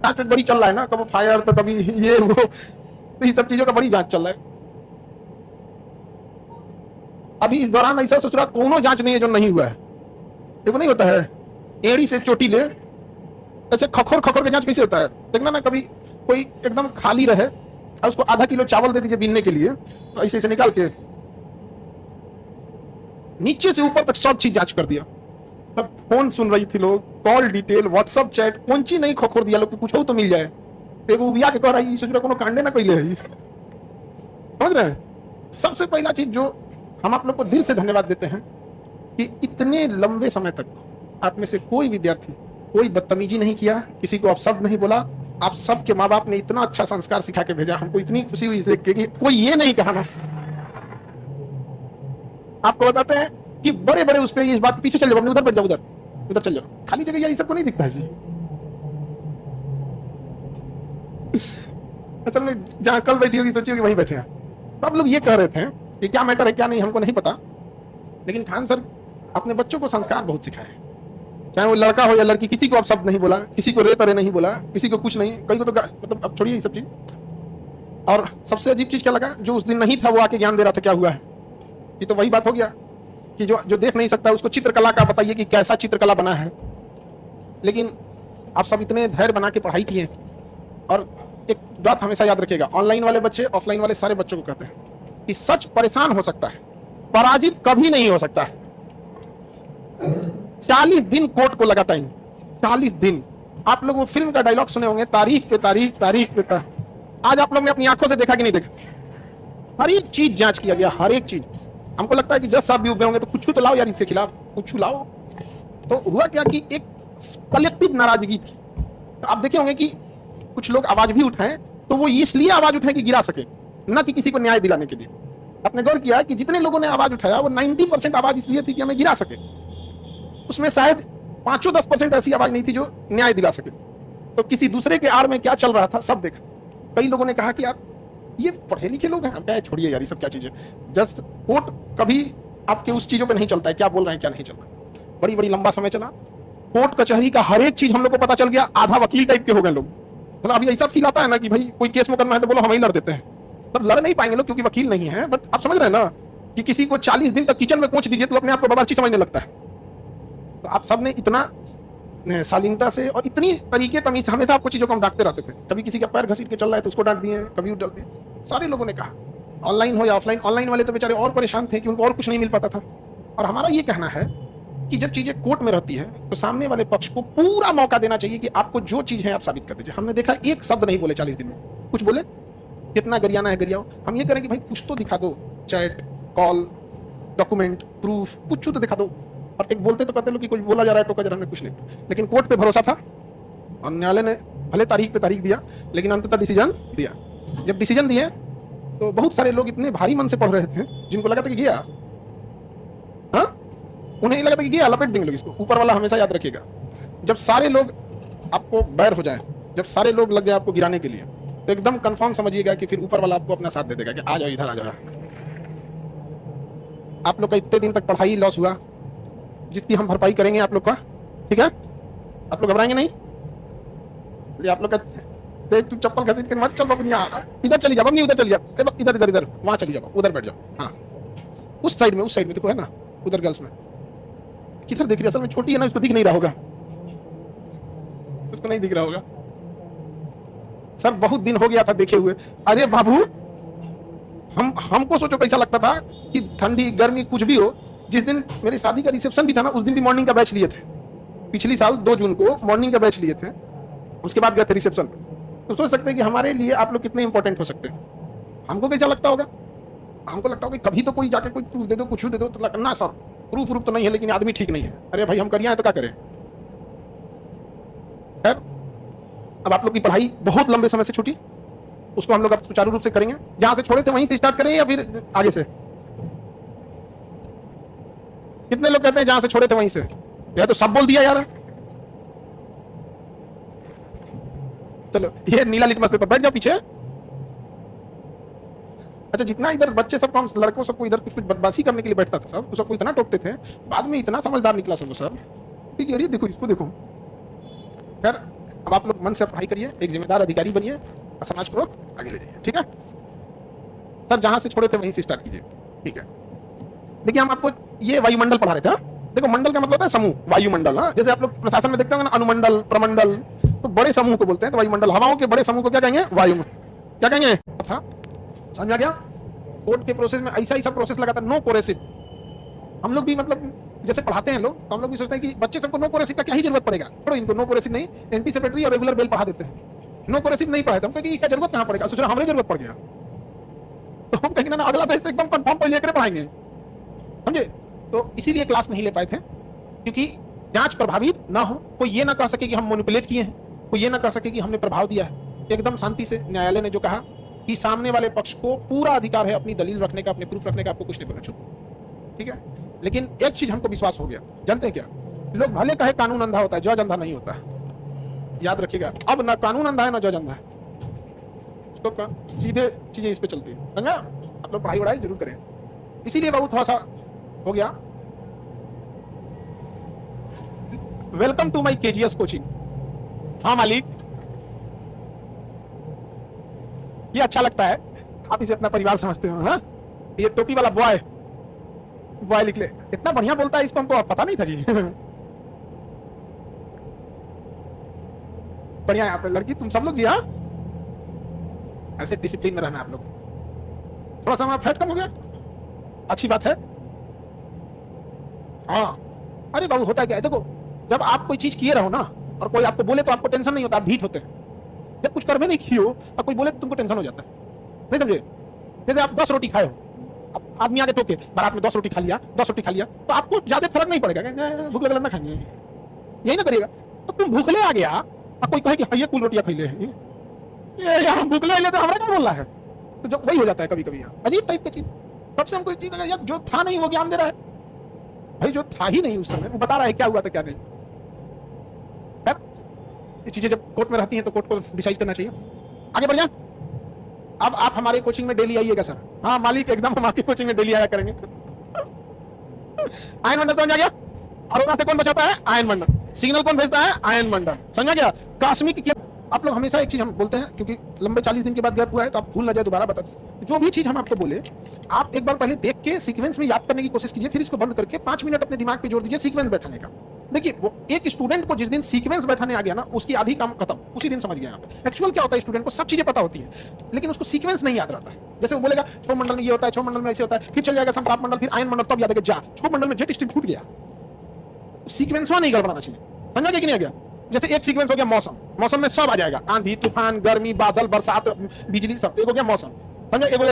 जांच बड़ी चल रहा है ना, कभी फायर तो कभी ये वो, तो ये सब चीजों का बड़ी जांच चल रहा है। अभी इस दौरान ऐसा सोच रहा कोनो जांच नहीं है जो नहीं हुआ है। देखो नहीं होता है एड़ी से चोटी ले, ऐसे खखोर खखोर के जांच कैसे होता है। देखना ना कभी कोई एकदम खाली रहे और उसको आधा किलो चावल दे दीजिए बीनने के लिए, तो ऐसे ऐसे निकाल के नीचे से ऊपर तक सब चीज जांच कर दिया। तब फोन सुन रही थी लोग, कॉल डिटेल, व्हाट्सएप चैट, कौन चीज नहीं खखोर दिया लोग कि कुछ हो तो मिल जाए। एगो उबिया के कह रही सोच रहा कोनो कांडे ना कैले है, समझ रहे हैं। सबसे पहला चीज जो हम आप लोग को दिल से धन्यवाद देते हैं कि इतने लंबे समय तक आप में से कोई विद्यार्थी कोई बदतमीजी नहीं किया, किसी को अपशब्द नहीं बोला। आप सबके माँ बाप ने इतना अच्छा संस्कार सिखा के भेजा, हमको इतनी खुशी हुई देख के कि कोई ये नहीं कहा ना। आपको बताते हैं कि बड़े बड़े उस पर इस बात पीछे चल जाओ, अपने उधर बैठ जाओ, उधर उधर चल जाओ, खाली जगह ये सबको नहीं दिखता है जी। असल में जहां कल बैठी होगी सोची होगी वहीं बैठे हैं। सब लोग ये कह रहे थे कि क्या मैटर है क्या नहीं हमको नहीं पता, लेकिन खान सर अपने बच्चों को संस्कार बहुत सिखाए, चाहे वो लड़का हो या लड़की, किसी को आप शब्द नहीं बोला, किसी को रे तरे नहीं बोला, किसी को कुछ नहीं, कई को तो मतलब अब छोड़िए ये सब चीज। और सबसे अजीब चीज क्या लगा, जो उस दिन नहीं था वो आके ज्ञान दे रहा था क्या हुआ है। ये तो वही बात हो गया कि जो देख नहीं सकता उसको चित्रकला का बताइए कि कैसा चित्रकला बना है। लेकिन आप सब इतने धैर्य बना के पढ़ाई किए। और एक बात हमेशा याद रखिएगा, ऑनलाइन वाले बच्चे ऑफलाइन वाले सारे बच्चों को कहते हैं कि सच परेशान हो सकता है, पराजित कभी नहीं हो सकता है। 40 दिन कोर्ट को लगा टाइम, 40 दिन। आप लोग वो फिल्म का डायलॉग सुने होंगे, तारीख पे तारीख, तारीख पे तारीख। आज आप लोग ने अपनी आंखों से देखा कि नहीं देखा, हर एक चीज जांच किया गया, हर एक चीज। हमको लगता है कि 10 साहब भी उगे होंगे तो कुछ तो लाओ यार इसके खिलाफ, कुछ लाओ। तो हुआ क्या कि एक कलेक्टिव नाराजगी थी। तो आप देखे होंगे कि कुछ लोग आवाज भी उठाएं तो वो इसलिए आवाज उठाए कि गिरा सके, ना कि किसी को न्याय दिलाने के लिए। आपने गौर किया कि जितने लोगों ने आवाज उठाया वो 90% आवाज इसलिए थी कि हमें गिरा सके। उसमें शायद 5-10% ऐसी आवाज नहीं थी जो न्याय दिला सके। तो किसी दूसरे के आड़ में क्या चल रहा था सब देखा। कई लोगों ने कहा कि यार ये पढ़े लिखे लोग हैं, क्या छोड़िए यार ये सब क्या चीज है। जस्ट कोर्ट कभी आपके उस चीजों पे नहीं चलता है, क्या बोल रहे हैं क्या नहीं चल रहा है। बड़ी बड़ी लंबा समय चला, कोर्ट कचहरी का हर एक चीज हम लोग को पता चल गया। आधा वकील टाइप के हो गए लोग। मतलब अभी ऐसा फील आता है ना कि भाई कोई केस मुकदमा है तो बोलो हम ही लड़ देते हैं, पर लड़ नहीं पाएंगे लोग क्योंकि वकील नहीं है। बट आप समझ रहे हैं ना कि किसी को 40 दिन तक किचन में पहुंच दीजिए तो अपने आप को बावर्ची समझने लगता है। तो आप सब ने इतना शालीनता से और इतनी तरीके तमीज, हमेशा आपको चीजों को हम डांटते रहते थे। कभी किसी का पैर घसीट के चल रहा है तो उसको डांट दिए, कभी डांट दिए। सारे लोगों ने कहा ऑनलाइन हो या ऑफलाइन। ऑनलाइन वाले तो बेचारे और परेशान थे कि उनको और कुछ नहीं मिल पाता था। और हमारा ये कहना है कि जब चीजें कोर्ट में रहती है तो सामने वाले पक्ष को पूरा मौका देना चाहिए कि आपको जो चीज है आप साबित कर दीजिए। हमने देखा एक शब्द नहीं बोले 40 दिन में, कुछ बोले कितना गरियाना है गरियाओ। हम ये करें कि भाई कुछ तो दिखा दो, चैट, कॉल, डॉक्यूमेंट, प्रूफ, कुछ तो दिखा दो। और एक बोलते तो कहते लोग कि कुछ बोला जा रहा है, टोका जा रहा है, कुछ नहीं। लेकिन कोर्ट पे भरोसा था और न्यायालय ने भले तारीख पे तारीख दिया लेकिन अंततः डिसीजन दिया। जब डिसीजन दिए तो बहुत सारे लोग इतने भारी मन से पढ़ रहे थे जिनको लगा था कि गया, हाँ उन्हें लगा था कि गया, लपेट देंगे लोग इसको। ऊपर वाला हमेशा याद रखिएगा, जब सारे लोग आपको बैर हो जाए, जब सारे लोग लग जाए आपको गिराने के लिए, तो एकदम कंफर्म समझिएगा कि फिर ऊपर वाला आपको अपना साथ दे देगा कि आ जाओ इधर आ जाओ। आप लोग का इतने दिन तक पढ़ाई लॉस हुआ जिसकी हम भरपाई करेंगे आप लोग का, ठीक है। आप लोग घबराएंगे नहीं। आप लोग का देख तू चप्पल घसीट के मत चल अपनी, इधर चली जाओ, नहीं उधर चली जाओ, इधर इधर इधर वहां चली जाओ, उधर बैठ जाओ। हाँ उस साइड में देखो है ना, उधर गर्ल्स में। किधर देख रही है, असल में छोटी है ना, उसको दिख नहीं रहा होगा, उसको नहीं दिख रहा होगा। सर बहुत दिन हो गया था देखे हुए। अरे बाबू हमको सोचो कैसा लगता था कि ठंडी गर्मी कुछ भी हो। जिस दिन मेरी शादी का रिसेप्शन भी था ना, उस दिन भी मॉर्निंग का बैच लिए थे। पिछली साल 2 जून को मॉर्निंग का बैच लिए थे, उसके बाद गए थे रिसेप्शन। तो सोच सकते हैं कि हमारे लिए आप लोग कितने इंपॉर्टेंट हो सकते हैं। हमको कैसा लगता होगा, हमको लगता होगा कभी तो कोई जाके कोई प्रूफ दे दो, कुछ दे दो। तो लगना सर प्रूफ तो नहीं है लेकिन आदमी ठीक नहीं है। अरे भाई हम करिए हैं तो क्या करें। खैर अब आप लोग की पढ़ाई बहुत लंबे समय से छूटी, उसको हम लोग अब सुचारू रूप से करेंगे। जहां से छोड़े थे वहीं से स्टार्ट करें या फिर आगे से। कितने लोग कहते हैं जहां से छोड़े थे वहीं से? यह तो सब बोल दिया यार। चलो ये नीला लिटमस पेपर, बैठ जाओ पीछे। अच्छा जितना इधर बच्चे सबको, हम लड़कों सबको इधर कुछ कुछ बदमाशी करने के लिए बैठता था सब, तो सबको इतना टोकते थे। बाद में इतना समझदार निकला सब। अरे देखो इसको देखो। खैर अब आप लोग मन से पढ़ाई करिए, एक जिम्मेदार अधिकारी बनिए और समाज को आगे ले जाइए। ठीक है सर, जहां से छोड़े थे वहीं से स्टार्ट कीजिए। ठीक है, देखिए हम आपको ये वायुमंडल पढ़ा रहे थे। देखो मंडल का मतलब होता है समूह, वायुमंडल। हाँ, जैसे आप लोग प्रशासन में देखते होंगे ना, अनुमंडल, प्रमंडल, तो बड़े समूह को बोलते हैं। तो वायुमंडल, हवाओं के बड़े समूह को क्या कहेंगे? वायु। क्या कहेंगे? था समझ में आ गया? कोर्ट के प्रोसेस में ऐसा प्रोसेस लगाता है, नो कोरेसिव। हम लोग भी मतलब जैसे पढ़ाते हैं लोग, तो हम लोग भी सोचते हैं कि बच्चे सबको नो कोरेसिव का क्या ही जरूरत पड़ेगा, छोड़ो इनको, नो कोरेसिव नहीं, एंटीसिपेटरी और रेगुलर बेल पढ़ा देते हैं। नो कोरेसिव नहीं पढ़ाते, हम कहेंगे क्या जरूरत कहां पड़ेगा, सोच रहे हमें जरूरत पड़ गया, तो हम कहेंगे ना अगला बेस एकदम कंफर्म पे लेकर पढ़ाएंगे, समझे? तो इसीलिए क्लास नहीं ले पाए थे, क्योंकि जांच प्रभावित ना हो, कोई ये ना कह सके कि हम मैनिपुलेट किए हैं, कोई ये ना कह सके कि हमने प्रभाव दिया है। एकदम शांति से न्यायालय ने जो कहा कि सामने वाले पक्ष को पूरा अधिकार है अपनी दलील रखने का, अपने प्रूफ रखने का, आपको कुछ नहीं बोलना। चुप, ठीक है। लेकिन एक चीज हमको विश्वास हो गया, जानते हैं क्या? लोग भले कहे कानून अंधा होता है, जज अंधा नहीं होता। याद रखिएगा, अब ना कानून अंधा है ना जज अंधा है, तो सीधे चीजें इस पे चलती है, समझा? आप लोग पढ़ाई वढ़ाई जरूर करें। इसीलिए बाबू थोड़ा सा हो गया। Welcome to my KGS coaching. हाँ मालिक, ये अच्छा लगता है, आप इसे अपना परिवार समझते हो। हाँ, ये टोपी वाला बॉय लिख ले, इतना बढ़िया बोलता है, इसको हमको पता नहीं था जी। बढ़िया यहाँ पे लड़की तुम सब लोग जी। हाँ, ऐसे डिसिप्लिन में रहना आप लोग। थोड़ा सा हमारा फैट कम हो गया, अच्छी बात है। हाँ, अरे बाबू होता क्या है, देखो जब आप कोई चीज किए रहो ना, और कोई आपको बोले तो आपको टेंशन नहीं होता, आप ढीठ होते हैं। जब कुछ करवे नहीं किए हो और कोई बोले तो तुमको टेंशन हो जाता है, नहीं समझे? जैसे आप 10 रोटी खाए हो, अब आदमी आगे टोके बारात में 10 रोटी खा लिया, 10 रोटी खा लिया, तो आपको ज्यादा फर्क नहीं पड़ेगा, भूख लगना खाएंगे, यही ना करिएगा। तो तुम भूखले आ गया और कोई कहे कि ये कुल रोटियां खा ले, हम भूखले ले तो हमारा क्या बोल रहा है, तो जब वही हो जाता है कभी कभी। यहाँ अजीब टाइप की चीज, सबसे हमको चीज लगा यार, जो था नहीं वो ज्ञान दे रहा है। भाई जो था ही नहीं उस समय, वो बता रहा है क्या हुआ था क्या नहीं। ये चीजें जब कोर्ट में रहती हैं तो कोर्ट को डिसाइड करना चाहिए। आगे बढ़ जाए। अब आप हमारे कोचिंग में डेली आइएगा सर। हाँ मालिक, एकदम हम आपकी कोचिंग में डेली आया करेंगे। आयन मंडल कौन जा गया? अरोड़ा से कौन बचाता है? आयन मंडल। सिग्नल कौन भेजता है? आयन मंडल। समझा गया? कॉस्मिक की आप लोग हमेशा एक चीज हम बोलते हैं, क्योंकि लंबे 40 दिन के बाद गैप हुआ है, तो आप भूल ना जाए, दोबारा बता। जो भी चीज हम आपको बोले, आप एक बार पहले देख के सीक्वेंस में याद करने की कोशिश कीजिए, फिर इसको बंद करके 5 मिनट अपने दिमाग पे जोड़ दीजिए सीक्वेंस बैठाने का। देखिए, वो एक स्टूडेंट को जिस दिन सीक्वेंस बैठाने आ गया ना, उसकी आधी काम खत्म, उसी दिन समझ गया। एक्चुअल क्या होता है, स्टूडेंट को सब चीजें पता होती है, लेकिन उसको सीक्वेंस नहीं याद रहता है। जैसे वो बोलेगा छो मंडल में ये होता है, छो मंडल में ऐसे होता है, फिर चल जाएगा संताप मंडल, फिर आयन मंडल, तब याद है जा छो मंडल में जेट स्ट्रीम छूट गया। सीक्वेंस नहीं गड़बड़ाना चाहिए, समझा गया कि नहीं आ गया? जैसे एक सीक्वेंस हो गया मौसम, मौसम में सब आ जाएगा, आंधी तूफान, गर्मी, बादल, बरसात, बिजली, सब एक हो गया मौसम। समझा? एक